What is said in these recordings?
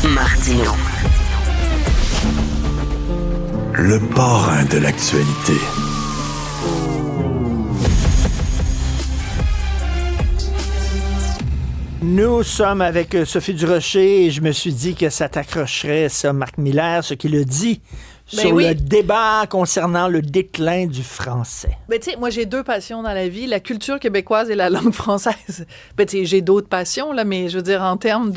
Martineau. Le parrain de l'actualité. Nous sommes avec Sophie Durocher et je me suis dit que ça t'accrocherait, ça, Marc Miller, ce qu'il a dit sur le débat concernant le déclin du français. Ben, tu sais, moi, j'ai deux passions dans la vie, la culture québécoise et la langue française. Ben, tu sais, j'ai d'autres passions, là, mais je veux dire, en termes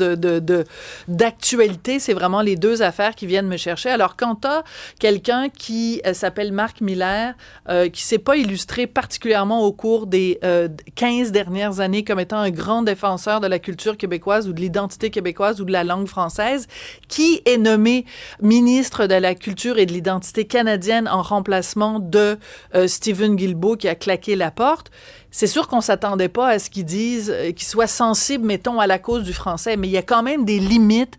d'actualité, c'est vraiment les deux affaires qui viennent me chercher. Alors, quand t'as quelqu'un qui s'appelle Marc Miller, qui s'est pas illustré particulièrement au cours des 15 dernières années comme étant un grand défenseur de la culture québécoise ou de l'identité québécoise ou de la langue française, qui est nommé ministre de la Culture et de l'identité canadienne en remplacement de Stephen Guilbeault qui a claqué la porte. C'est sûr qu'on s'attendait pas à ce qu'ils disent, qu'ils soient sensibles, mettons, à la cause du français, mais il y a quand même des limites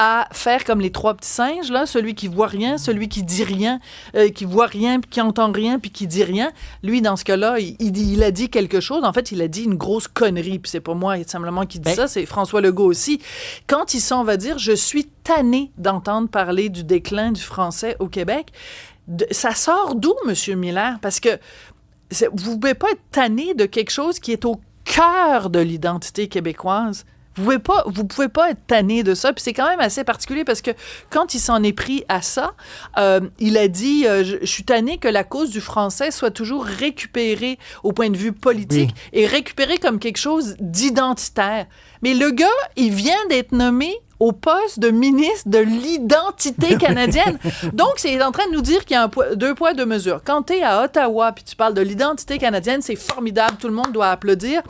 à faire comme les trois petits singes, là, celui qui voit rien, celui qui dit rien, qui voit rien, puis qui entend rien, puis qui dit rien. Lui, dans ce cas-là, il a dit quelque chose. En fait, il a dit une grosse connerie, puis c'est pas moi simplement qui dit ça, c'est François Legault aussi. Quand il s'en va dire « Je suis tanné d'entendre parler du déclin du français au Québec », ça sort d'où, M. Miller? Parce que vous ne pouvez pas être tanné de quelque chose qui est au cœur de l'identité québécoise. Vous pouvez pas être tanné de ça. Puis c'est quand même assez particulier parce que quand il s'en est pris à ça, il a dit je suis tanné que la cause du français soit toujours récupérée au point de vue politique et récupérée comme quelque chose d'identitaire. Mais le gars, il vient d'être nommé au poste de ministre de l'identité canadienne. Donc, c'est en train de nous dire qu'il y a deux poids, deux mesures. Quand tu es à Ottawa puis tu parles de l'identité canadienne, c'est formidable. Tout le monde doit applaudir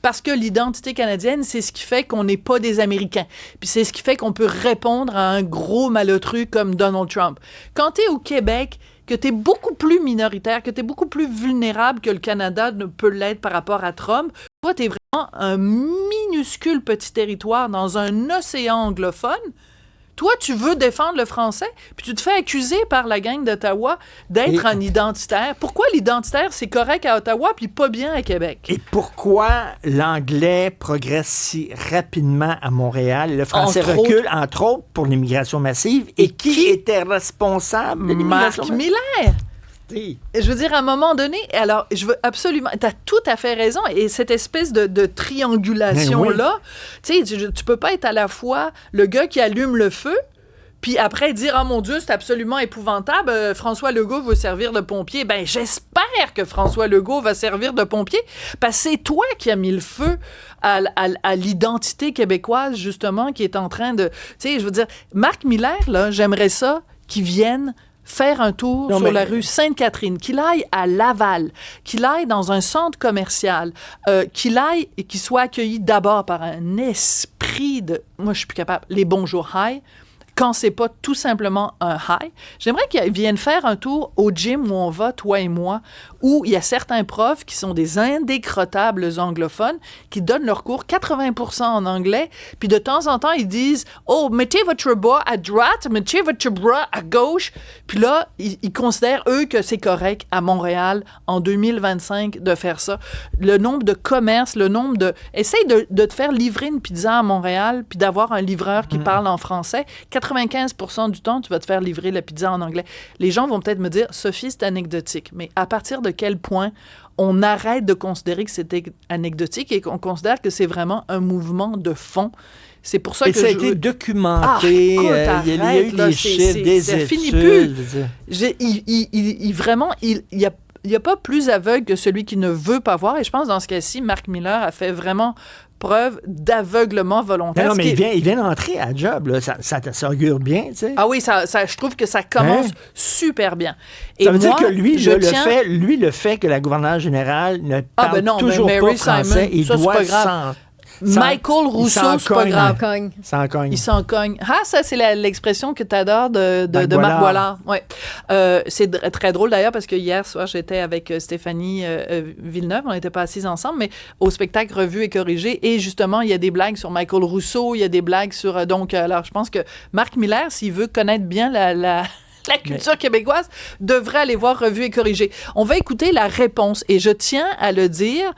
parce que l'identité canadienne, c'est ce qui fait qu'on n'est pas des Américains. Puis c'est ce qui fait qu'on peut répondre à un gros malotru comme Donald Trump. Quand tu es au Québec, que tu es beaucoup plus minoritaire, que tu es beaucoup plus vulnérable que le Canada ne peut l'être par rapport à Trump, toi, tu es vraiment un minuscule petit territoire dans un océan anglophone. Toi, tu veux défendre le français, puis tu te fais accuser par la gang d'Ottawa d'être un identitaire. Pourquoi l'identitaire, c'est correct à Ottawa, puis pas bien à Québec? Et pourquoi l'anglais progresse si rapidement à Montréal? Le français recule, entre autres, pour l'immigration massive. Et qui était responsable de l'immigration massive? Marc Miller! Je veux dire, à un moment donné, alors, je veux absolument... T'as tout à fait raison. Et cette espèce de triangulation-là, tu sais, tu peux pas être à la fois le gars qui allume le feu, puis après dire « Oh mon Dieu, c'est absolument épouvantable, François Legault veut servir de pompier. » Ben, j'espère que François Legault va servir de pompier, parce que c'est toi qui as mis le feu à l'identité québécoise, justement, qui est en train de... Tu sais, je veux dire, Marc Miller, là, j'aimerais ça qu'il vienne faire un tour sur la rue Sainte-Catherine, qu'il aille à Laval, qu'il aille dans un centre commercial, qu'il aille et qu'il soit accueilli d'abord par un esprit de... Moi, je suis plus capable. Les bonjours high, quand c'est pas tout simplement un high. J'aimerais qu'ils viennent faire un tour au gym où on va, toi et moi, où il y a certains profs qui sont des indécrottables anglophones qui donnent leurs cours 80% en anglais, puis de temps en temps, ils disent « Oh, mettez votre bras à droite, mettez votre bras à gauche. » Puis là, ils considèrent, eux, que c'est correct à Montréal, en 2025, de faire ça. Le nombre de commerces, le nombre de... Essaye de te faire livrer une pizza à Montréal, puis d'avoir un livreur qui parle en français. 95% du temps, tu vas te faire livrer la pizza en anglais. Les gens vont peut-être me dire « Sophie, c'est anecdotique. » Mais à partir de quel point on arrête de considérer que c'était anecdotique et qu'on considère que c'est vraiment un mouvement de fond. C'est pour ça et que ça a été documenté. Écoute, il y a eu des chiffres, des études. Ça finit plus. Il n'y a pas plus aveugle que celui qui ne veut pas voir. Et je pense, dans ce cas-ci, Marc Miller a fait vraiment preuve d'aveuglement volontaire. Non, mais il vient d'entrer à job, là. Ça augure bien, tu sais. Ah oui, je trouve que ça commence super bien. Et ça veut moi, dire que lui, le fait que la gouverneure générale ne parle toujours pas français, il doit Michael Rousseau, c'est pas grave. Il s'en cogne. Ah, ça, c'est l'expression que tu adores de Marc Boilard. Ouais. C'est très drôle d'ailleurs parce que hier soir, j'étais avec Stéphanie Villeneuve. On n'était pas assises ensemble, mais au spectacle Revue et corrigé. Et justement, il y a des blagues sur Michael Rousseau. Il y a des blagues sur... alors, je pense que Marc Miller, s'il veut connaître bien la culture québécoise, devrait aller voir Revue et corrigé. On va écouter la réponse. Et je tiens à le dire...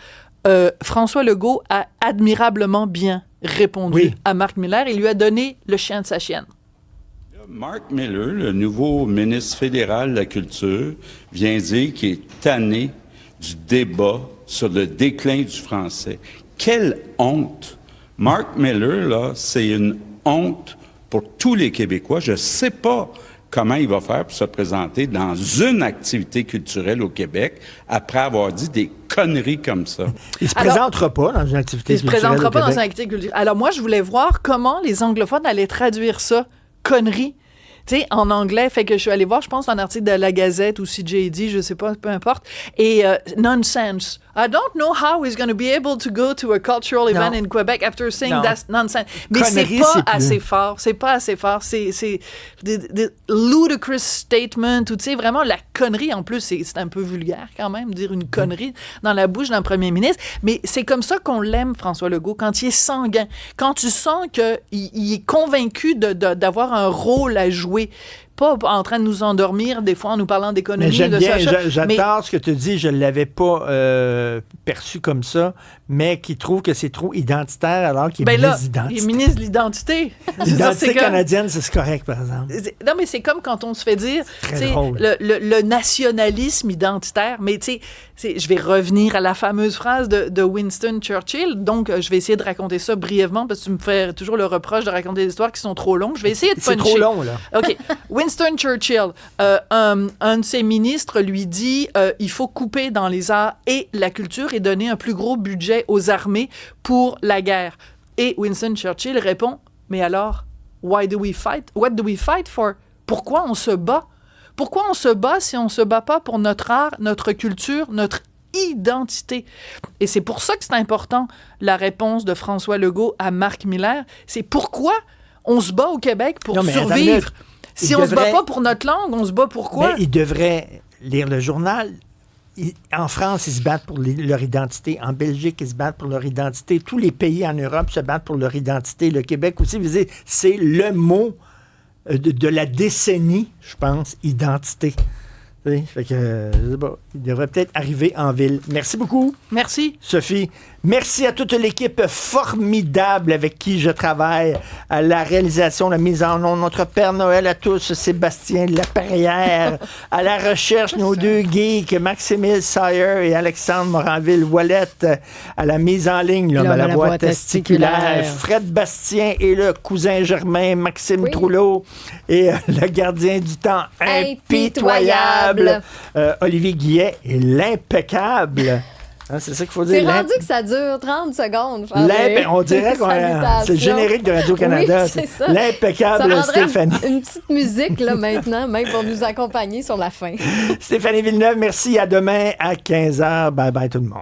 François Legault a admirablement bien répondu à Marc Miller. Il lui a donné le chien de sa chienne. Marc Miller, le nouveau ministre fédéral de la Culture, vient dire qu'il est tanné du débat sur le déclin du français. Quelle honte! Marc Miller, là, c'est une honte pour tous les Québécois. Je ne sais pas comment il va faire pour se présenter dans une activité culturelle au Québec après avoir dit des conneries comme ça. Il ne se présentera pas dans une activité culturelle. Il ne se présentera pas dans une activité culturelle. Alors moi, je voulais voir comment les anglophones allaient traduire ça, conneries. Tu sais, en anglais, fait que je suis allée voir, je pense, un article de La Gazette ou CJD, je sais pas, peu importe, et nonsense. I don't know how he's going to be able to go to a cultural event in Quebec after saying that's nonsense. Mais Connerie, c'est pas assez fort, c'est pas assez fort, c'est des ludicrous statement, ou tu sais, vraiment la connerie, en plus, c'est un peu vulgaire quand même, dire une connerie dans la bouche d'un premier ministre, mais c'est comme ça qu'on l'aime, François Legault, quand il est sanguin, quand tu sens qu'il est convaincu d'avoir un rôle à jouer, pas en train de nous endormir des fois en nous parlant d'économie. J'adore ce que tu dis, je ne l'avais pas perçu comme ça, mais qui trouve que c'est trop identitaire alors qu'il est ministre d'identité. Il est ministre de l'identité. L'identité canadienne, c'est correct, par exemple. Non, mais c'est comme quand on se fait dire le nationalisme identitaire, mais tu sais, je vais revenir à la fameuse phrase de Winston Churchill, donc je vais essayer de raconter ça brièvement parce que tu me fais toujours le reproche de raconter des histoires qui sont trop longues. Je vais essayer de puncher. C'est trop long, là. OK. Winston Churchill, un de ses ministres lui dit il faut couper dans les arts et la culture et donner un plus gros budget aux armées pour la guerre. Et Winston Churchill répond mais alors, why do we fight? What do we fight for? Pourquoi on se bat? Pourquoi on se bat si on ne se bat pas pour notre art, notre culture, notre identité? Et c'est pour ça que c'est important, la réponse de François Legault à Marc Miller. C'est pourquoi on se bat au Québec pour survivre. Si on ne se bat pas pour notre langue, on se bat pour quoi? Ils devraient lire le journal. En France, ils se battent pour leur identité. En Belgique, ils se battent pour leur identité. Tous les pays en Europe se battent pour leur identité. Le Québec aussi, c'est le mot de la décennie, je pense, identité. Fait que, il devrait peut-être arriver en ville. Merci beaucoup. Merci. Sophie. Merci à toute l'équipe formidable avec qui je travaille, à la réalisation, la mise en onde, notre Père Noël à tous, Sébastien Laperrière, à la recherche, nos deux geeks, Maximile Sayer et Alexandre Moranville-Ouellette, à la mise en ligne, l'homme à la voix testiculaire, Fred Bastien et le cousin germain, Maxime Trouleau, et le gardien du temps impitoyable, Olivier Guillet et l'impeccable. Hein, c'est ça qu'il faut dire. C'est rendu que ça dure 30 secondes. On dirait que c'est le générique de Radio-Canada. Oui, c'est ça. L'impeccable Stéphanie. Une petite musique là, maintenant, même pour nous accompagner sur la fin. Stéphanie Villeneuve, merci. À demain à 15h. Bye bye tout le monde.